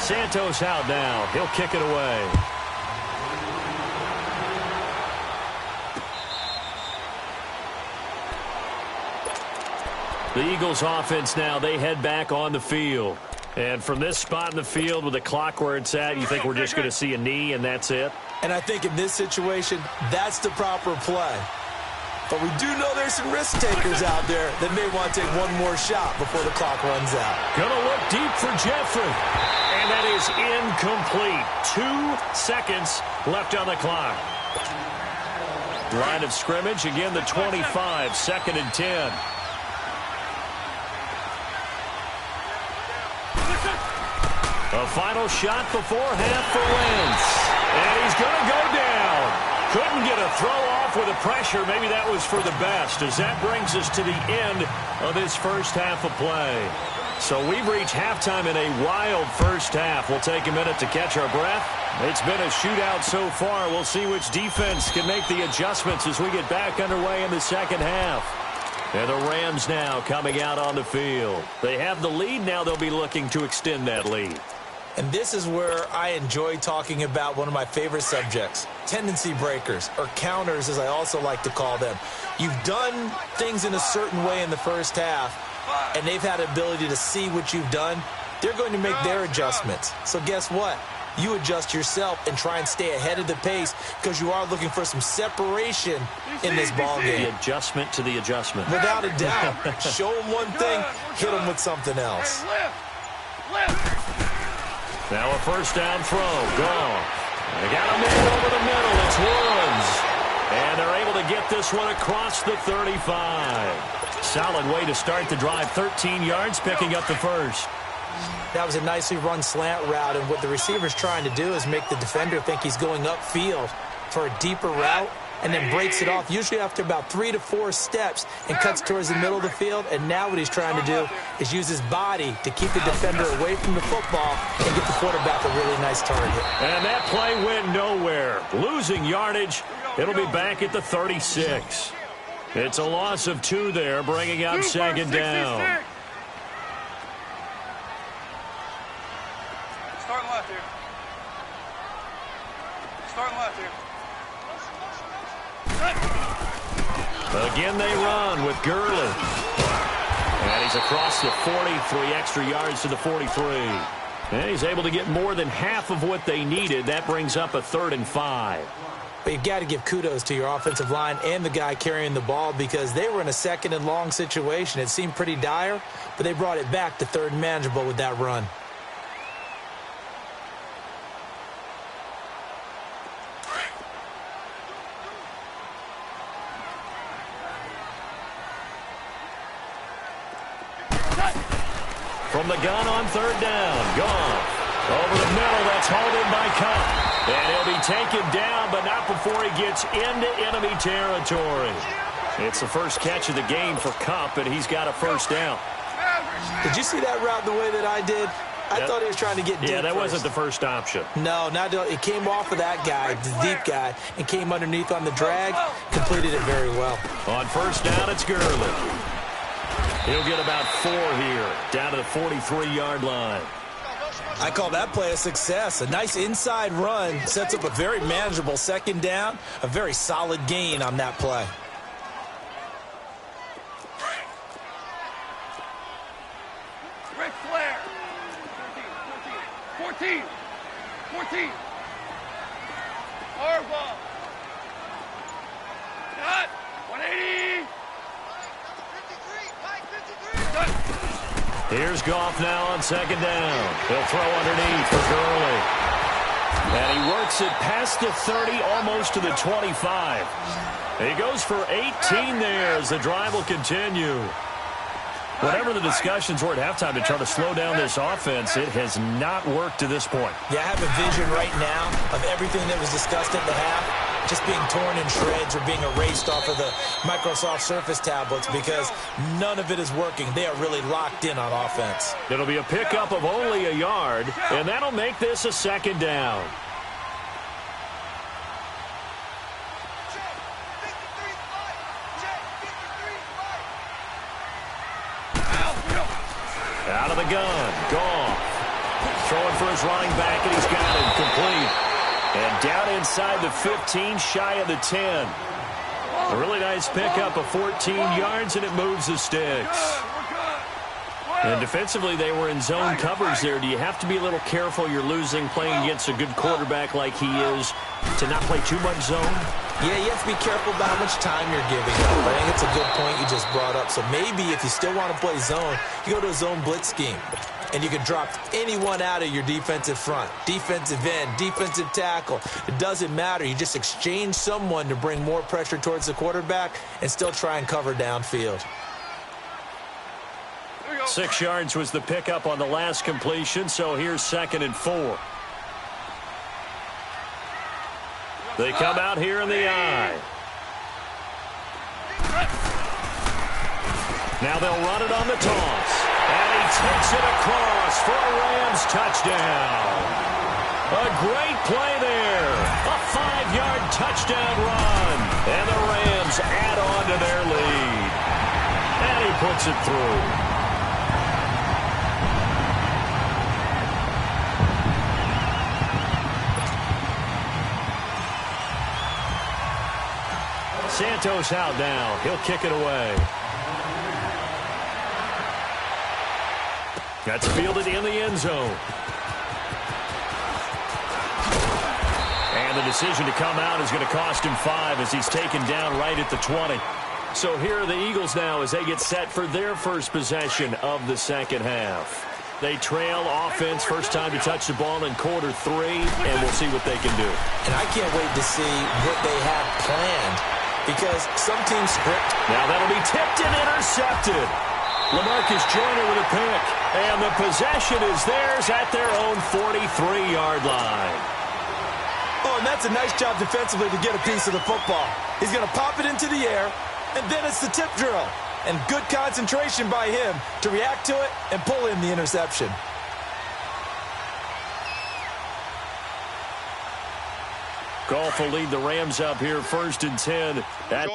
Santos out now. He'll kick it away. The Eagles offense now, they head back on the field. And from this spot in the field with the clock where it's at, you think we're just going to see a knee and that's it? And I think in this situation, that's the proper play. But we do know there's some risk takers out there that may want to take one more shot before the clock runs out. Gonna look deep for Jeffrey. And that is incomplete. 2 seconds left on the clock. Line of scrimmage, again the 25, 2nd and 10. A final shot before half for Wentz. And he's going to go down. Couldn't get a throw off with the pressure. Maybe that was for the best, as that brings us to the end of this first half of play. So we've reached halftime in a wild first half. We'll take a minute to catch our breath. It's been a shootout so far. We'll see which defense can make the adjustments as we get back underway in the second half. And the Rams now coming out on the field. They have the lead. Now they'll be looking to extend that lead. And this is where I enjoy talking about one of my favorite subjects, tendency breakers, or counters as I also like to call them. You've done things in a certain way in the first half, and they've had the ability to see what you've done. They're going to make their adjustments. So guess what? You adjust yourself and try and stay ahead of the pace because you are looking for some separation in this ball game. The adjustment to the adjustment. Without a doubt. Show them one thing, hit them with something else. Now a first down throw. Gone. They got a man over the middle. It's Woods. And they're able to get this one across the 35. Solid way to start the drive. 13 yards, picking up the first. That was a nicely run slant route, and what the receiver's trying to do is make the defender think he's going upfield for a deeper route, and then breaks it off, usually after about 3 to 4 steps, and cuts towards the middle of the field. And now what he's trying to do is use his body to keep the defender away from the football and get the quarterback a really nice target. And that play went nowhere. Losing yardage. It'll be back at the 36. It's a loss of 2 there, bringing up second down. Starting left here. Starting left here. Again they run with Gurley. And he's across the 43 extra yards to the 43. And he's able to get more than half of what they needed. That brings up a 3rd and 5. But you've got to give kudos to your offensive line and the guy carrying the ball because they were in a 2nd and long situation. It seemed pretty dire, but they brought it back to 3rd and manageable with that run. From the gun on 3rd down. Gone. Over the middle. That's hauled in by Cup. And he'll be taken down, but not before he gets into enemy territory. It's the first catch of the game for Cup, and he's got a first down. Did you see that route the way that I did? I thought he was trying to get deep. Yeah, that wasn't the first option. No, it came off of that guy, the deep guy, and came underneath on the drag. Completed it very well. On first down, it's Gurley. He'll get about 4 here, down to the 43-yard line. I call that play a success. A nice inside run sets up a very manageable 2nd down, a very solid gain on that play. Ric Flair. 14. Harbaugh. Cut. 180. Here's Goff now on 2nd down. He'll throw underneath for Gurley. And he works it past the 30, almost to the 25. He goes for 18 there as the drive will continue. Whatever the discussions were at halftime to try to slow down this offense, it has not worked to this point. Yeah, I have a vision right now of everything that was discussed at the half just being torn in shreds or being erased off of the Microsoft Surface tablets because none of it is working. They are really locked in on offense. It'll be a pickup of only a yard, and that'll make this a 2nd down. Out of the gun. Goff. Throwing for his running back, and he's got it complete. And down inside the 15, shy of the 10. A really nice pickup of 14 yards, and it moves the sticks. And defensively, they were in zone coverage there. Do you have to be a little careful you're losing playing against a good quarterback like he is to not play too much zone? Yeah, you have to be careful about how much time you're giving up. I think it's a good point you just brought up. So maybe if you still want to play zone, you go to a zone blitz scheme. And you can drop anyone out of your defensive front, defensive end, defensive tackle. It doesn't matter. You just exchange someone to bring more pressure towards the quarterback and still try and cover downfield. 6 yards was the pickup on the last completion, so here's 2nd and 4. They come out here in the I. Now they'll run it on the toss. And he takes it across for a Rams touchdown. A great play there. A 5-yard touchdown run. And the Rams add on to their lead. And he puts it through. Santos out now. He'll kick it away. That's fielded in the end zone. And the decision to come out is going to cost him 5 as he's taken down right at the 20. So here are the Eagles now as they get set for their first possession of the second half. They trail offense, first time to touch the ball in quarter 3, and we'll see what they can do. And I can't wait to see what they have planned because some teams script. Now that'll be tipped and intercepted. LaMarcus Joyner with a pick, and the possession is theirs at their own 43-yard line. Oh, and that's a nice job defensively to get a piece of the football. He's going to pop it into the air, and then it's the tip drill. And good concentration by him to react to it and pull in the interception. Goff will lead the Rams up here 1st and 10 at